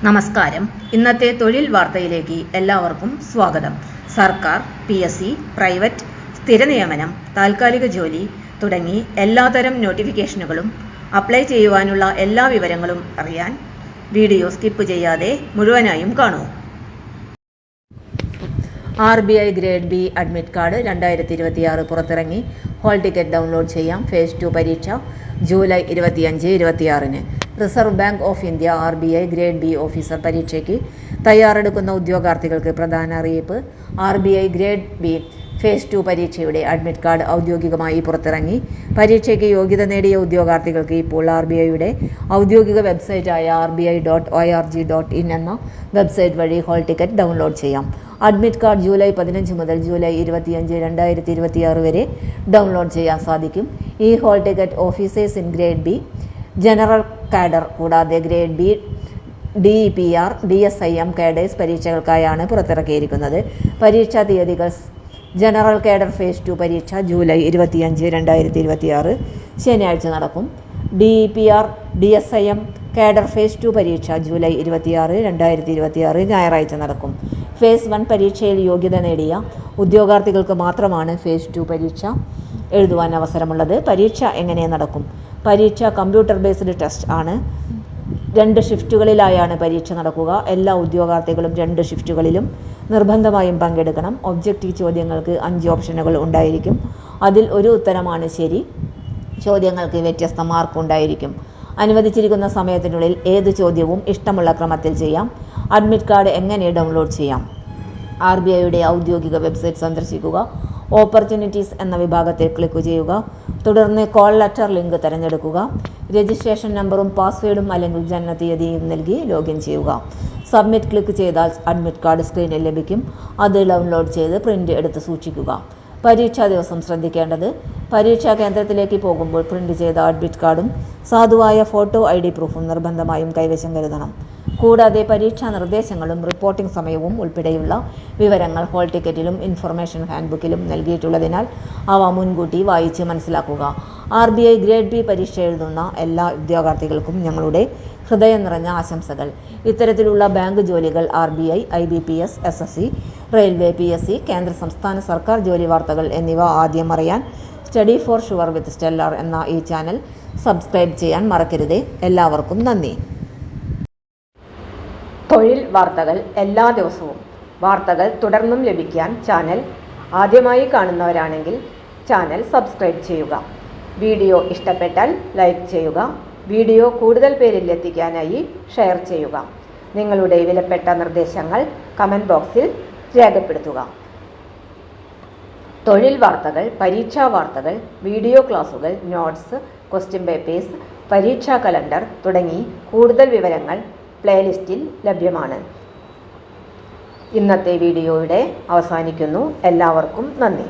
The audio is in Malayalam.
നമസ്കാരം. ഇന്നത്തെ തൊഴിൽ വാർത്തയിലേക്ക് എല്ലാവർക്കും സ്വാഗതം. സർക്കാർ, PSC, പ്രൈവറ്റ്, സ്ഥിര നിയമനം, താൽക്കാലിക ജോലി തുടങ്ങി എല്ലാതരം നോട്ടിഫിക്കേഷനുകളും അപ്ലൈ ചെയ്യുവാനുള്ള എല്ലാ വിവരങ്ങളും അറിയാൻ വീഡിയോ സ്കിപ്പ് ചെയ്യാതെ മുഴുവനായും കാണൂ. RBI grade B admit card 2026 പുറത്തിറങ്ങി. ഹോൾ ടിക്കറ്റ് ഡൗൺലോഡ് ചെയ്യാം. ഫേസ് 2 പരീക്ഷ July 25-26. Reserve bank of India RBI grade B officer പരീക്ഷയ്ക്ക് തയ്യാറെടുക്കുന്ന ഉദ്യോഗാർത്ഥികൾക്ക് പ്രധാന അറിയിപ്പ്. RBI ഗ്രേഡ് ബി ഫേസ് 2 പരീക്ഷയുടെ അഡ്മിറ്റ് കാർഡ് ഔദ്യോഗികമായി പുറത്തിറങ്ങി. പരീക്ഷയ്ക്ക് യോഗ്യത നേടിയ ഉദ്യോഗാർത്ഥികൾക്ക് ഇപ്പോൾ RBIയുടെ ഔദ്യോഗിക വെബ്സൈറ്റായ rbi.org.in എന്ന വെബ്സൈറ്റ് വഴി ഹോൾ ടിക്കറ്റ് ഡൗൺലോഡ് ചെയ്യാം. അഡ്മിറ്റ് കാർഡ് ജൂലൈ 15 മുതൽ ജൂലൈ 25, 2026 വരെ ഡൗൺലോഡ് ചെയ്യാൻ സാധിക്കും. ഈ hall ticket officers in grade B, general cadre കൂടാതെ ഗ്രേഡ് ബി, DEPR, DSIM കാഡേഴ്സ് പരീക്ഷകൾക്കായാണ് പുറത്തിറക്കിയിരിക്കുന്നത്. പരീക്ഷാ തീയതികൾ: ജനറൽ കാഡർ ഫേസ് 2 പരീക്ഷ ജൂലൈ 25, 2026 ശനിയാഴ്ച നടക്കും. DEPR, DSIM കാഡർ ഫേസ് 2 പരീക്ഷ ജൂലൈ 26, 2026 ഞായറാഴ്ച നടക്കും. ഫേസ് 1 പരീക്ഷയിൽ യോഗ്യത നേടിയ ഉദ്യോഗാർത്ഥികൾക്ക് മാത്രമാണ് ഫേസ് 2 പരീക്ഷ എഴുതുവാൻ അവസരമുള്ളത്. പരീക്ഷ എങ്ങനെ നടക്കും? പരീക്ഷ കമ്പ്യൂട്ടർ ബേസ്ഡ് ടെസ്റ്റ് ആണ്. 2 ഷിഫ്റ്റുകളിലായാണ് പരീക്ഷ നടക്കുക. എല്ലാ ഉദ്യോഗാർത്ഥികളും 2 ഷിഫ്റ്റുകളിലും നിർബന്ധമായും പങ്കെടുക്കണം. ഒബ്ജക്റ്റീവ് ചോദ്യങ്ങൾക്ക് 5 ഓപ്ഷനുകൾ ഉണ്ടായിരിക്കും. അതിൽ ഒരു ഉത്തരമാണ് ശരി. ചോദ്യങ്ങൾക്ക് വ്യത്യസ്ത മാർക്ക് ഉണ്ടായിരിക്കും. അനുവദിച്ചിരിക്കുന്ന സമയത്തിനുള്ളിൽ ഏത് ചോദ്യവും ഇഷ്ടമുള്ള ക്രമത്തിൽ ചെയ്യാം. അഡ്മിറ്റ് കാർഡ് എങ്ങനെ ഡൗൺലോഡ് ചെയ്യാം? RBIയുടെ ഔദ്യോഗിക വെബ്സൈറ്റ് സന്ദർശിക്കുക. ഓപ്പർച്യൂണിറ്റീസ് എന്ന വിഭാഗത്തിൽ ക്ലിക്ക് ചെയ്യുക. തുടർന്ന് കോൾ ലെറ്റർ ലിങ്ക് തിരഞ്ഞെടുക്കുക. രജിസ്ട്രേഷൻ നമ്പറും പാസ്വേഡും അല്ലെങ്കിൽ ജനനതീയതിയും നൽകി ലോഗിൻ ചെയ്യുക. സബ്മിറ്റ് ക്ലിക്ക് ചെയ്താൽ അഡ്മിറ്റ് കാർഡ് സ്ക്രീനിൽ ലഭിക്കും. അത് ഡൗൺലോഡ് ചെയ്ത് പ്രിൻ്റ് എടുത്ത് സൂക്ഷിക്കുക. പരീക്ഷാ ദിവസം ശ്രദ്ധിക്കേണ്ടത്: പരീക്ഷാ കേന്ദ്രത്തിലേക്ക് പോകുമ്പോൾ പ്രിൻ്റ് ചെയ്ത അഡ്മിറ്റ് കാർഡും സാധുവായ ഫോട്ടോ ID പ്രൂഫും നിർബന്ധമായും കൈവശം കരുതണം. കൂടാതെ പരീക്ഷാ നിർദ്ദേശങ്ങളും റിപ്പോർട്ടിംഗ് സമയവും ഉൾപ്പെടെയുള്ള വിവരങ്ങൾ ഹോൾ ടിക്കറ്റിലും ഇൻഫർമേഷൻ ഹാൻഡ്ബുക്കിലും നൽകിയിട്ടുള്ളതിനാൽ അവ മുൻകൂട്ടി വായിച്ച് മനസ്സിലാക്കുക. RBI ഗ്രേഡ് ബി പരീക്ഷ എഴുതുന്ന എല്ലാ ഉദ്യോഗാർത്ഥികൾക്കും ഞങ്ങളുടെ ഹൃദയം നിറഞ്ഞ ആശംസകൾ. ഇത്തരത്തിലുള്ള ബാങ്ക് ജോലികൾ, RBI, IBPS, SSC, railway, PSC, കേന്ദ്ര സംസ്ഥാന സർക്കാർ ജോലി വാർത്തകൾ എന്നിവ ആദ്യം അറിയാൻ study for sure with stellar എന്ന ഈ ചാനൽ സബ്സ്ക്രൈബ് ചെയ്യാൻ മറക്കരുത്. എല്ലാവർക്കും നന്ദി. തൊഴിൽ വാർത്തകൾ എല്ലാ ദിവസവും വാർത്തകൾ തുടർന്നും ലഭിക്കാൻ ചാനൽ ആദ്യമായി കാണുന്നവരാണെങ്കിൽ ചാനൽ സബ്സ്ക്രൈബ് ചെയ്യുക. വീഡിയോ ഇഷ്ടപ്പെട്ടാൽ ലൈക്ക് ചെയ്യുക. വീഡിയോ കൂടുതൽ പേരിൽ എത്തിക്കാനായി ഷെയർ ചെയ്യുക. നിങ്ങളുടെ വിലപ്പെട്ട നിർദ്ദേശങ്ങൾ കമൻറ്റ് ബോക്സിൽ രേഖപ്പെടുത്തുക. തൊഴിൽ വാർത്തകൾ, പരീക്ഷാ വാർത്തകൾ, വീഡിയോ ക്ലാസുകൾ, നോട്ട്സ്, ക്വസ്റ്റ്യൻ പേപ്പേഴ്സ്, പരീക്ഷാ കലണ്ടർ തുടങ്ങി കൂടുതൽ വിവരങ്ങൾ പ്ലേലിസ്റ്റിൽ ലഭ്യമാണ്. ഇന്നത്തെ വീഡിയോയുടെ അവസാനിക്കുന്നു. എല്ലാവർക്കും നന്ദി.